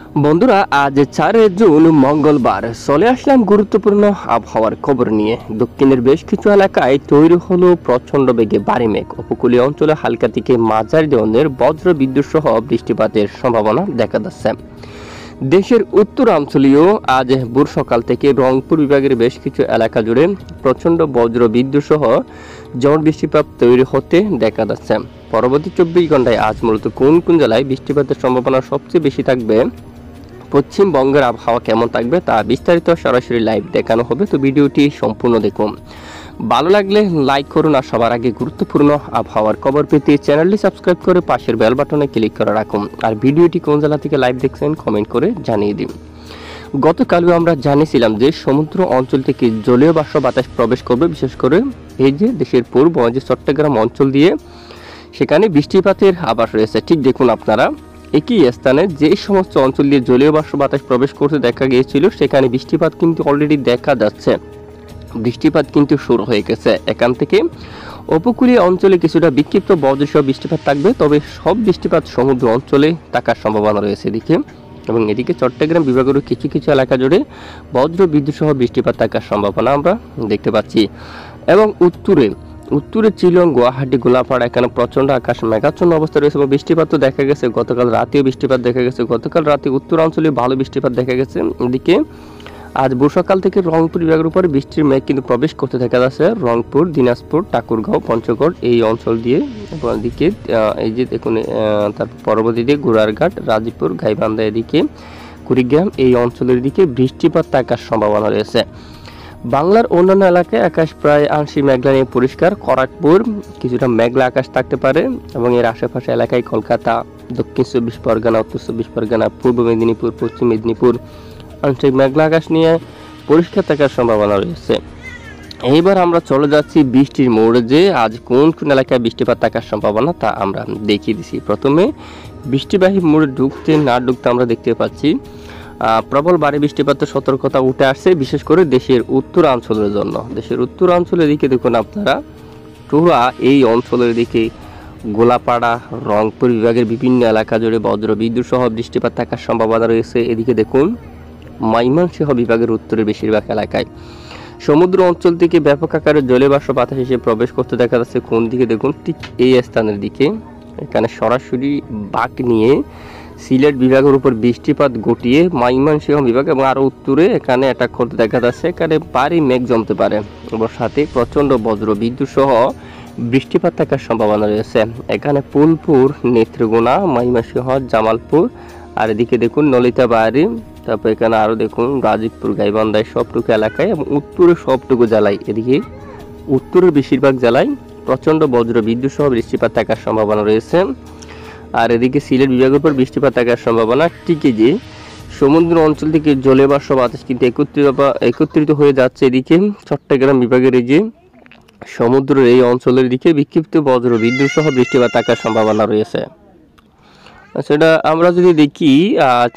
বন্ধুরা, আজ 4 জুন মঙ্গলবার চলে আসলাম গুরুত্বপূর্ণ আবহাওয়ার খবর নিয়ে। দক্ষিণের বেশ কিছু এলাকায় তৈরি হলো প্রচণ্ড বেগে ভারী মেঘ। উপকূলীয় অঞ্চলে হালকা থেকে মাঝারি ধরনের বজ্র বিদ্যুৎ সহ বৃষ্টিপাতের সম্ভাবনা দেখা যাচ্ছে। দেশের উত্তরাঞ্চলীয় আজ ভোর সকাল থেকে রংপুর বিভাগের বেশ কিছু এলাকা জুড়ে প্রচণ্ড বজ্র বিদ্যুৎ সহ ঝড় বৃষ্টিপাত তৈরি হতে দেখা যাচ্ছে। পরবর্তী 24 ঘন্টায় আজ মূলত কোন কোন জেলায় বৃষ্টিপাতের সম্ভাবনা সবচেয়ে বেশি থাকবে, পশ্চিমবঙ্গের আবহাওয়া কেমন থাকবে তা বিস্তারিত সরাসরি লাইভ দেখানো হবে। তো ভিডিওটি সম্পূর্ণ দেখুন, ভালো লাগলে লাইক করুন আর সবার আগে গুরুত্বপূর্ণ আবহাওয়ার খবর পেতে চ্যানেলটি সাবস্ক্রাইব করে পাশের বেল বাটনে ক্লিক করে রাখুন। আর ভিডিওটি কোন জেলা থেকে লাইভ দেখছেন কমেন্ট করে জানিয়ে দিন। গতকালও আমরা জানিয়েছিলাম যে সমুদ্র অঞ্চল থেকে জলীয় বাষ্প বাতাস প্রবেশ করবে, বিশেষ করে এই যে দেশের পূর্ব যে চট্টগ্রাম অঞ্চল দিয়ে, সেখানে বৃষ্টিপাতের আভাস রয়েছে। ঠিক দেখুন আপনারা, একই স্থানে যে সমস্ত অঞ্চল দিয়ে জলীয় বাষ্প বাতাস প্রবেশ করতে দেখা গিয়েছিল সেখানে বৃষ্টিপাত কিন্তু অলরেডি দেখা যাচ্ছে। বৃষ্টিপাত কিন্তু শুরু হয়ে গেছে। এখান থেকে উপকূলীয় অঞ্চলে কিছুটা বিক্ষিপ্ত বজ্রসহ বৃষ্টিপাত থাকবে, তবে সব বৃষ্টিপাত সমুদ্র অঞ্চলে থাকার সম্ভাবনা রয়েছে এদিকে। এবং এদিকে চট্টগ্রাম বিভাগের কিছু কিছু এলাকা জুড়ে বজ্র বিদ্যুৎ সহ বৃষ্টিপাত থাকার সম্ভাবনা আমরা দেখতে পাচ্ছি। এবং উত্তরে চিলং, গুয়াহাটি, গোলাপাড়া এখানে প্রচণ্ড আকাশ মেঘাচ্ছন্ন অবস্থা রয়েছে এবং বৃষ্টিপাত তো দেখা গেছে। গতকাল রাতেও বৃষ্টিপাত দেখা গেছে। গতকাল রাতে উত্তরাঞ্চলে ভালো বৃষ্টিপাত দেখা গেছে। এদিকে আজ ভোর সকাল থেকে রংপুর বিভাগের উপরে বৃষ্টির মেঘ কিন্তু প্রবেশ করতে দেখা যাচ্ছে। রংপুর, দিনাজপুর, ঠাকুরগাঁও, পঞ্চগড় এই অঞ্চল দিয়ে। এবং এদিকে এই যে দেখুন, তারপর পরবর্তীতে গোড়ারঘাট, রাজীবপুর, গাইবান্ধা, এদিকে কুড়িগ্রাম এই অঞ্চলের দিকে বৃষ্টিপাত থাকার সম্ভাবনা রয়েছে। বাংলার অন্যান্য এলাকায় আকাশ প্রায় আংশিক মেঘলা নিয়ে পরিষ্কার। খড়গপুর কিছুটা মেঘলা আকাশ থাকতে পারে এবং এর আশেপাশে এলাকায় কলকাতা, দক্ষিণ 24 পরগনা, উত্তর 24 পরগনা, পূর্ব মেদিনীপুর, পশ্চিম মেদিনীপুর আংশিক মেঘলা আকাশ নিয়ে পরিষ্কার থাকার সম্ভাবনা রয়েছে। এইবার আমরা চলে যাচ্ছি বৃষ্টির মোড়ে, যে আজ কোন কোন এলাকায় বৃষ্টিপাত থাকার সম্ভাবনা তা আমরা দেখিয়ে দিচ্ছি। প্রথমে বৃষ্টিবাহী মোড়ে ঢুকতে আমরা দেখতে পাচ্ছি প্রবল ভারী বৃষ্টিপাতের সতর্কতা উঠে আসছে, বিশেষ করে দেশের উত্তরাঞ্চলের জন্য। দেশের উত্তরাঞ্চলের দিকে দেখুন আপনারা, টুরা এই অঞ্চলের দিকে গোলাপাড়া, রংপুর বিভাগের বিভিন্ন এলাকা জুড়ে বজ্র বিদ্যুৎ সহ বৃষ্টিপাত থাকার সম্ভাবনা রয়েছে। এদিকে দেখুন ময়মনসিংহ বিভাগের উত্তরের বেশিরভাগ এলাকায় সমুদ্র অঞ্চল থেকে ব্যাপক আকারে জলীয় বাষ্প বাতাস এসে প্রবেশ করতে দেখা যাচ্ছে। কোন দিকে দেখুন, ঠিক এই স্থানের দিকে। এখানে সরাসরি বাঁক নিয়ে সিলেট বিভাগের উপর বৃষ্টিপাত ঘটিয়ে ময়মনসিংহ বিভাগ এবং আরও উত্তরে এখানে অ্যাটাক করতে দেখা যাচ্ছে। এখানে ভারী মেঘ জমতে পারে এবং সাথে প্রচণ্ড বজ্র বিদ্যুৎ সহ বৃষ্টিপাত থাকার সম্ভাবনা রয়েছে। এখানে ফুলপুর, নেত্রকোনা, ময়মনসিংহ, জামালপুর আর এদিকে দেখুন নলিতাবাড়ি, তারপর এখানে আরও দেখুন রাজীবপুর, গাইবান্ধায় সবটুকু এলাকায় এবং উত্তরের সবটুকু জেলায়, এদিকে উত্তরের বেশিরভাগ জেলায় প্রচণ্ড বজ্র বিদ্যুৎ সহ বৃষ্টিপাত থাকার সম্ভাবনা রয়েছে। আর এদিকে সিলেট বিভাগের উপর বৃষ্টিপাত থাকার সম্ভাবনা। ঠিকই যে সমুদ্র অঞ্চল থেকে জলীয় বাষ্প বাতাস কিন্তু একত্রিত হয়ে যাচ্ছে এদিকে চট্টগ্রাম বিভাগের এই যে সমুদ্রের এই অঞ্চলের দিকে বিক্ষিপ্ত বজ্র বিদ্যুৎ সহ বৃষ্টিপাত থাকার সম্ভাবনা রয়েছে। সেটা আমরা যদি দেখি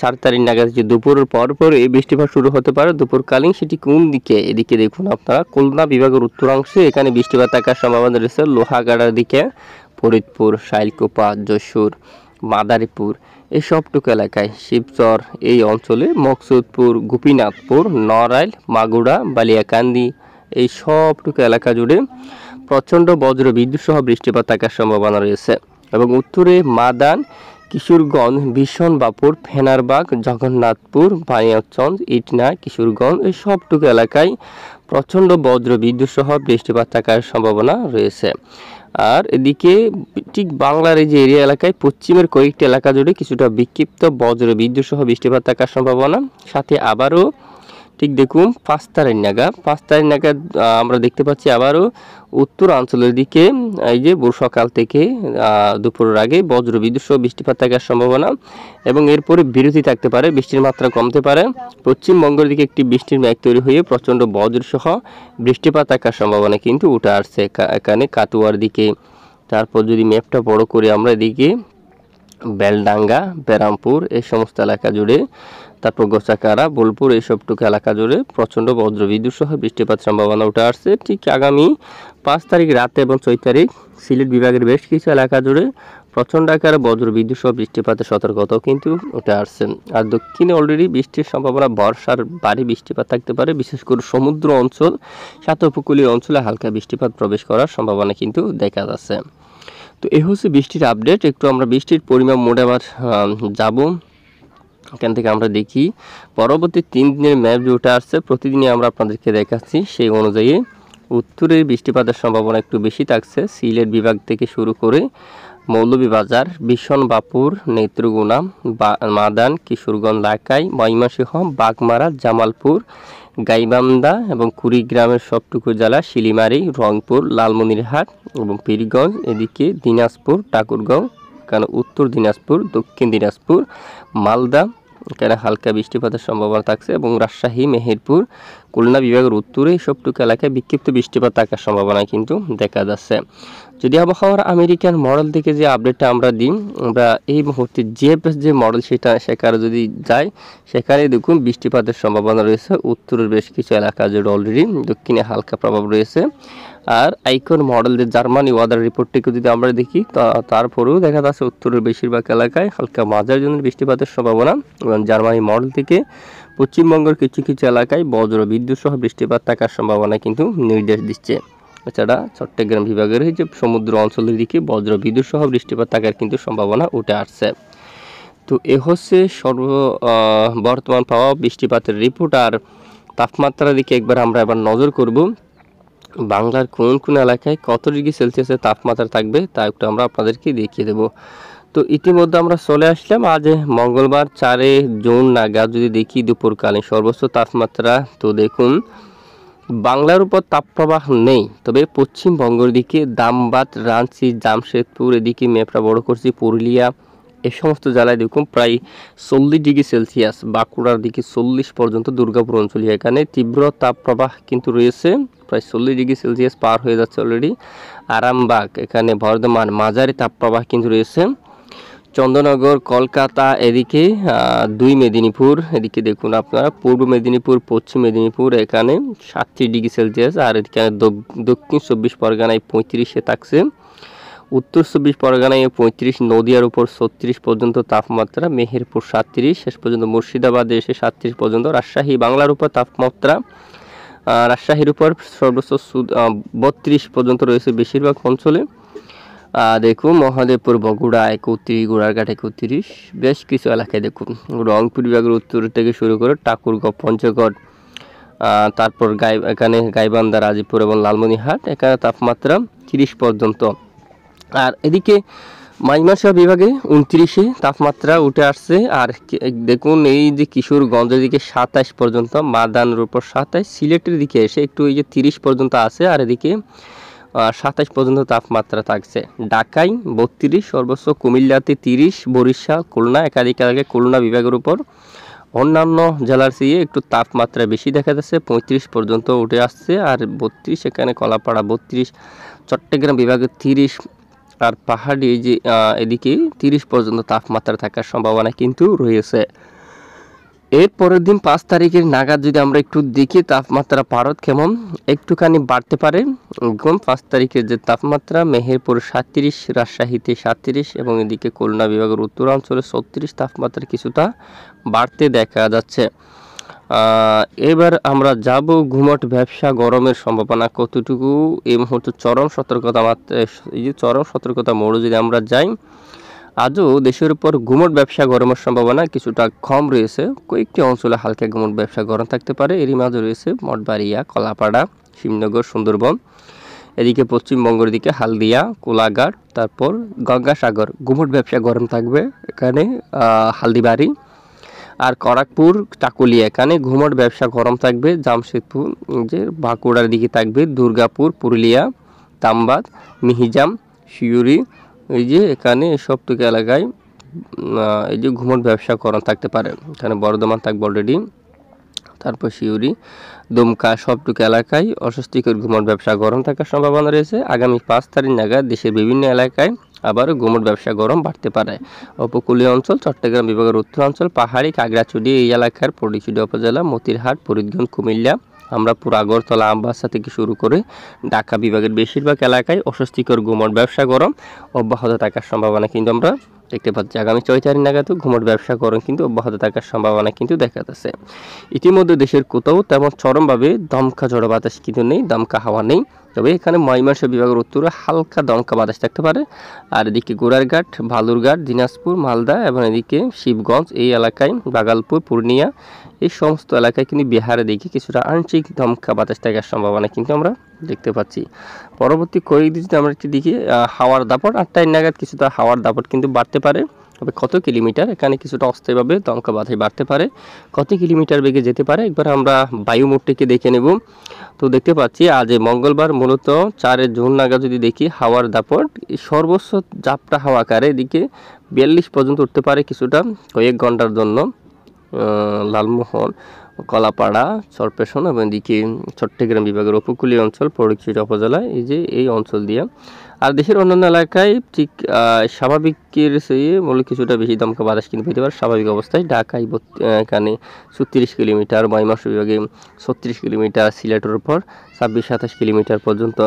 4 তারিখ নাগাদ যে দুপুরের পর এই বৃষ্টিপাত শুরু হতে পারে দুপুরকালীন, সেটি কোন দিকে? এদিকে দেখুন আপনারা খুলনা বিভাগের উত্তরাংশে এখানে বৃষ্টিপাত থাকার সম্ভাবনা রয়েছে। লোহাগাড়ার দিকে, ফরিদপুর, শাইলকুপা, যশোর, মাদারীপুর এই সবটুকু এলাকায়, শিবচর এই অঞ্চলে, মকসুদপুর, গোপীনাথপুর, নড়াইল, মাগুরা, বালিয়াকান্দি এই সবটুকু এলাকা জুড়ে প্রচণ্ড বজ্র বিদ্যুৎ সহ বৃষ্টিপাত থাকার সম্ভাবনা রয়েছে। এবং উত্তরে মাদান, কিশোরগঞ্জ, বিশনবাপুর, ফেনারবাগ, জগন্নাথপুর, বানিয়াচঞ্জ, ইটনা, কিশোরগঞ্জ এই সবটুকু এলাকায় প্রচণ্ড বজ্র বিদ্যুৎ সহ বৃষ্টিপাত থাকার সম্ভাবনা রয়েছে। আর এদিকে ঠিক বাংলার এই যে এরিয়া এলাকায় পশ্চিমের কয়েকটি এলাকা জুড়ে কিছুটা বিক্ষিপ্ত বজ্র বিদ্যুৎ সহ বৃষ্টিপাত থাকার সম্ভাবনা। সাথে আবারও ঠিক দেখুন 5 তারিখ নাগাদ আমরা দেখতে পাচ্ছি আবারও উত্তরাঞ্চলের দিকে এই যে ভোর সকাল থেকে দুপুরের আগে বজ্র বিদ্যুৎ সহ বৃষ্টিপাত থাকার সম্ভাবনা এবং এরপরে বিরতি থাকতে পারে, বৃষ্টির মাত্রা কমতে পারে। পশ্চিমবঙ্গের দিকে একটি বৃষ্টির মেঘ তৈরি হয়ে প্রচণ্ড বজ্র সহ বৃষ্টিপাত থাকার সম্ভাবনা কিন্তু উঠে আসছে এখানে কাটুয়ার দিকে। তারপর যদি ম্যাপটা বড় করে আমরা এদিকে বেলডাঙ্গা, বেরামপুর এই সমস্ত এলাকা জুড়ে, তারপর গোসাকারা, বোলপুর এই সবটুকু এলাকা জুড়ে প্রচণ্ড বজ্র বিদ্যুৎ সহ বৃষ্টিপাত সম্ভাবনা উঠে আসছে। ঠিক আগামী 5 তারিখ রাতে এবং 6 তারিখ সিলেট বিভাগের বেশ কিছু এলাকা জুড়ে প্রচণ্ড আকারে বজ্রবিদ্যুৎ সহ বৃষ্টিপাতের সতর্কতাও কিন্তু উঠে আসছে। আর দক্ষিণে অলরেডি বৃষ্টির সম্ভাবনা, বর্ষার ভারী বৃষ্টিপাত থাকতে পারে, বিশেষ করে সমুদ্র অঞ্চল, সাথে উপকূলীয় অঞ্চলে হালকা বৃষ্টিপাত প্রবেশ করার সম্ভাবনা কিন্তু দেখা যাচ্ছে। তো এই হচ্ছে বৃষ্টির আপডেট। একটু আমরা বৃষ্টির পরিমাণ মোটে আবার যাব। এখান থেকে আমরা দেখি পরবর্তী 3 দিনের ম্যাপ যেটা আসছে, প্রতিদিনই আমরা আপনাদেরকে দেখাচ্ছি। সেই অনুযায়ী উত্তরে বৃষ্টিপাতের সম্ভাবনা একটু বেশি থাকছে। সিলেট বিভাগ থেকে শুরু করে মৌলভীবাজার, বিশনবাপুর, নেত্রকোনা, মাদান, কিশোরগঞ্জ, লাখাই, ময়মনসিংহ, বাগমারা, জামালপুর, গাইবান্ধা এবং কুড়িগ্রামের সবটুকু জেলা, শিলিমারি, রংপুর, লালমনিরহাট এবং পীরগঞ্জ, এদিকে দিনাজপুর, ঠাকুরগাঁও, এখানে উত্তর দিনাজপুর, দক্ষিণ দিনাজপুর, মালদা, এখানে হালকা বৃষ্টিপাতের সম্ভাবনা থাকছে এবং রাজশাহী, মেহেরপুর, খুলনা বিভাগের উত্তরে সবটুকু এলাকায় বিক্ষিপ্ত বৃষ্টিপাত থাকার সম্ভাবনা কিন্তু দেখা যাচ্ছে। যদি আবহাওয়ার আমেরিকান মডেল থেকে যে আপডেটটা আমরা দিই, আমরা এই মুহূর্তে যে মডেল সেখানে যদি যাই, সেখানে দেখুন বৃষ্টিপাতের সম্ভাবনা রয়েছে উত্তরের বেশ কিছু এলাকা জুড়ে অলরেডি, দক্ষিণে হালকা প্রভাব রয়েছে। আর আইকন মডেল যে জার্মানি ওয়াদার রিপোর্টটিকে যদি আমরা দেখি, তারপরেও দেখা যাচ্ছে উত্তরের বেশিরভাগ এলাকায় হালকা মাঝারি জন্য বৃষ্টিপাতের সম্ভাবনা, এবং জার্মানি মডেল থেকে পশ্চিমবঙ্গের কিছু কিছু এলাকায় বজ্র বিদ্যুৎ সহ বৃষ্টিপাত থাকার সম্ভাবনা কিন্তু নির্দেশ দিচ্ছে। এছাড়া চট্টগ্রাম বিভাগের যে সমুদ্র অঞ্চলের দিকে বজ্র বিদ্যুৎ সহ বৃষ্টিপাত থাকার কিন্তু সম্ভাবনা উঠে আসছে। তো এ হচ্ছে বর্তমান পাওয়া বৃষ্টিপাতের রিপোর্ট। আর তাপমাত্রার দিকে আমরা এবার নজর করব। বাংলার কোন কোন এলাকায় কত ডিগ্রি সেলসিয়াসের তাপমাত্রা থাকবে তা একটু আমরা আপনাদেরকে দেখিয়ে দেব। তো ইতিমধ্যে আমরা চলে আসলাম আজ মঙ্গলবার 4 জুন নাগাদ। যদি দেখি দুপুরকালীন সর্বোচ্চ তাপমাত্রা, তো দেখুন বাংলার উপর তাপপ্রবাহ নেই, তবে পশ্চিমবঙ্গের দিকে ধানবাদ, রাঁচি, জামশেদপুর, এদিকে মেপরা বড় করছি, পুরুলিয়া, এই সমস্ত জেলায় দেখুন প্রায় 40 ডিগ্রি সেলসিয়াস, বাঁকুড়ার দিকে 40 পর্যন্ত, দুর্গাপুর অঞ্চলে এখানে তীব্র তাপপ্রবাহ কিন্তু রয়েছে, প্রায় 40 ডিগ্রি সেলসিয়াস পার হয়ে যাচ্ছে অলরেডি। আরামবাগ, এখানে বর্ধমান মাঝারি তাপপ্রবাহ কিন্তু রয়েছে। চন্দননগর, কলকাতা, এদিকে 2 মেদিনীপুর, এদিকে দেখুন আপনারা পূর্ব মেদিনীপুর, পশ্চিম মেদিনীপুর, এখানে 37 ডিগ্রি সেলসিয়াস। আর এদিকে দক্ষিণ 24 পরগনায় 35-এ থাকছে, উত্তর 24 পরগনায় 35, নদিয়ার উপর 36 পর্যন্ত তাপমাত্রা, মেহেরপুর 37, শেষ পর্যন্ত মুর্শিদাবাদে এসে 37 পর্যন্ত। রাজশাহী, বাংলার উপর তাপমাত্রা রাজশাহীর উপর সর্বোচ্চ 32 পর্যন্ত রয়েছে বেশিরভাগ অঞ্চলে। দেখুন মহাদেবপুর, বগুড়া 31, গোড়ারঘাট 31, বেশ কিছু এলাকায় দেখুন রংপুর বিভাগের উত্তর থেকে শুরু করে ঠাকুরগাঁও, পঞ্চগড়, তারপর এখানে গাইবান্ধা, রাজীবপুর এবং লালমনিরহাট, এখানে তাপমাত্রা 30 পর্যন্ত। আর এদিকে ময়মনসিংহ বিভাগে 29-এ তাপমাত্রা উঠে আসছে। আর দেখুন এই যে কিশোরগঞ্জের দিকে 27 পর্যন্ত, মাদানের উপর 27, সিলেটের দিকে এসে একটু এই যে 30 পর্যন্ত আছে, আর এদিকে 27 পর্যন্ত তাপমাত্রা থাকছে। ঢাকায় 32 সর্বোচ্চ, কুমিল্লাতে 30, বরিশাল, খুলনা, একাধিক এলাকায় খুলনা বিভাগের উপর অন্যান্য জেলার চেয়ে একটু তাপমাত্রা বেশি দেখা যাচ্ছে, 35 পর্যন্ত উঠে আসছে। আর 32 এখানে কলাপাড়া 32, চট্টগ্রাম বিভাগে 30, আর পাহাড়ি এই যে এদিকে 30 পর্যন্ত তাপমাত্রা থাকার সম্ভাবনা কিন্তু রয়েছে। এর পরের দিন 5 তারিখের নাগাদ যদি আমরা একটু দেখি তাপমাত্রা ভারত কেমন একটুখানি বাড়তে পারে। 5 তারিখের যে তাপমাত্রা, মেহেরপুর 37, রাজশাহীতে 37 এবং এদিকে খুলনা বিভাগের উত্তরাঞ্চলে 36 তাপমাত্রা কিছুটা বাড়তে দেখা যাচ্ছে। এবার আমরা যাব ঘুমট ব্যবসা গরমের সম্ভাবনা কতটুকু এই মুহূর্তে চরম সতর্কতা মোড়ে যদি আমরা যাই, আজও দেশের উপর ঘুমট ব্যবসা গরমের সম্ভাবনা কিছুটা কম রয়েছে। কয়েকটি অঞ্চলে হালকা ঘুমট ব্যবসা গরম থাকতে পারে, এরই মাঝে রয়েছে মঠবাড়িয়া, কলাপাড়া, শিবনগর, সুন্দরবন, এদিকে পশ্চিমবঙ্গের দিকে হালদিয়া, কোলাঘাট, তারপর গঙ্গাসাগর ঘুমট ব্যবসা গরম থাকবে। এখানে হালদিবাড়ি আর খড়গপুর, টাকুলিয়া, এখানে ঘুমট ব্যবসা গরম থাকবে। জামশেদপুর যে বাঁকুড়ার দিকে থাকবে, দুর্গাপুর, পুরুলিয়া, ধানবাদ, মিহিজাম, শিউরি, এই যে এখানে সবটুকু এলাকায় এই যে ঘুমট ব্যবসা গরম থাকতে পারে। এখানে বর্ধমান থাকবে অলরেডি, তারপর শিউরি, দুমকা, সবটুকু এলাকায় অস্বস্তিকর ঘুমট ব্যবসা গরম থাকার সম্ভাবনা রয়েছে। আগামী 5 তারিখ নাগাদ দেশের বিভিন্ন এলাকায় আবারও ঘুমট ব্যবসা গরম বাড়তে পারে। উপকূলীয় অঞ্চল, চট্টগ্রাম বিভাগের উত্তরাঞ্চল, পাহাড়ি, খাগড়াছড়ি এই এলাকার, ফটিকছড়ি উপজেলা, মতিরহাট, ফরিদগঞ্জ, কুমিল্লা, আমরা পুরো আগরতলা আমবাসা থেকে শুরু করে ঢাকা বিভাগের বেশিরভাগ এলাকায় অস্বস্তিকর গুমট ব্যবসা গরম অব্যাহত থাকার সম্ভাবনা কিন্তু আমরা দেখতে পাচ্ছি। আগামী 6 তারিখ নাগাদও ঘুমট ব্যবসা গরম কিন্তু অব্যাহত থাকার সম্ভাবনা কিন্তু দেখা যাচ্ছে। ইতিমধ্যে দেশের কোথাও তেমন চরমভাবে দমকা ঝড়ো বাতাস কিন্তু নেই, দমকা হাওয়া নেই। তবে এখানে ময়মনসিংহ বিভাগের উত্তরে হালকা দমকা বাতাস থাকতে পারে। আর এদিকে গোড়ারঘাট, বালুরঘাট, দিনাজপুর, মালদা এবং এদিকে শিবগঞ্জ এই এলাকায়, বাগালপুর, পূর্ণিয়া এই সমস্ত এলাকায় কিন্তু বিহারের দিকে কিছুটা আংশিক দমকা বাতাস থাকার সম্ভাবনা কিন্তু আমরা দেখতে পাচ্ছি। পরবর্তী কয়েকদিন যদি আমরা একটি দেখি হাওয়ার দাপট 8টা নাগাদ কিছুটা হাওয়ার দাপট কিন্তু বাড়তে পারে। তবে কত কিলোমিটার এখানে কিছুটা অস্থায়ীভাবে দমকা বাতাস বাড়তে পারে, কত কিলোমিটার বেগে যেতে পারে একবার আমরা বায়ুমোটটিকে দেখে নেব। তো দেখতে পাচ্ছি আজ মঙ্গলবার মূলত 4 জুন নাগাদ যদি দেখি হাওয়ার দাপট সর্বোচ্চ ঝাপটা হাওয়া আকারে এদিকে 42 পর্যন্ত উঠতে পারে কিছুটা কয়েক ঘন্টার জন্য লালমোহন, কলাপাড়া, চরপেশন এবং এদিকে চট্টগ্রাম বিভাগের উপকূলীয় অঞ্চল ফটিকছড়ি উপজেলা এই অঞ্চল দিয়ে। আর দেশের অন্যান্য এলাকায় ঠিক স্বাভাবিকের চেয়ে মূলত কিছুটা বেশি দমকা বাতাস কিন্তু পেতে পারে স্বাভাবিক অবস্থায়। ঢাকায় এখানে 36 কিলোমিটার, ময়মনসিংহ বিভাগে 36 কিলোমিটার, সিলেটের উপর 26-27 কিলোমিটার পর্যন্ত,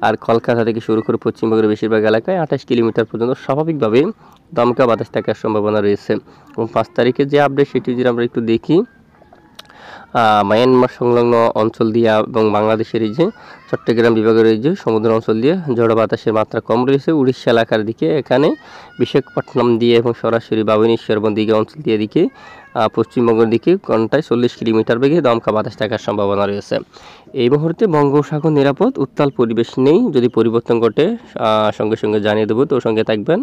আর কলকাতা থেকে শুরু করে পশ্চিমবঙ্গের বেশিরভাগ এলাকায় 28 কিলোমিটার পর্যন্ত স্বাভাবিকভাবে দমকা বাতাস থাকার সম্ভাবনা রয়েছে। এবং 5 তারিখে যে আপডেট সেটি যদি আমরা একটু দেখি, মায়ানমার সংলগ্ন অঞ্চল দিয়ে এবং বাংলাদেশের এই যে চট্টগ্রাম বিভাগের এই যে সমুদ্র অঞ্চল দিয়ে ঝড়ো বাতাসের মাত্রা কম রয়েছে। উড়িষ্যা এলাকার দিকে এখানে বিশাখাপট্টনম দিয়ে এবং সরাসরি ভুবনেশ্বর এবং দিকে অঞ্চল দিয়ে দিকে পশ্চিমবঙ্গের দিকে ঘন্টায় 40 কিলোমিটার বেগে দমকা বাতাস থাকার সম্ভাবনা রয়েছে। এই মুহূর্তে বঙ্গোপসাগর নিরাপদ, উত্তাল পরিবেশ নেই। যদি পরিবর্তন ঘটে সঙ্গে সঙ্গে জানিয়ে দেবো, তো সঙ্গে থাকবেন।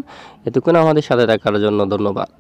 এতক্ষণ আমাদের সাথে থাকার জন্য ধন্যবাদ।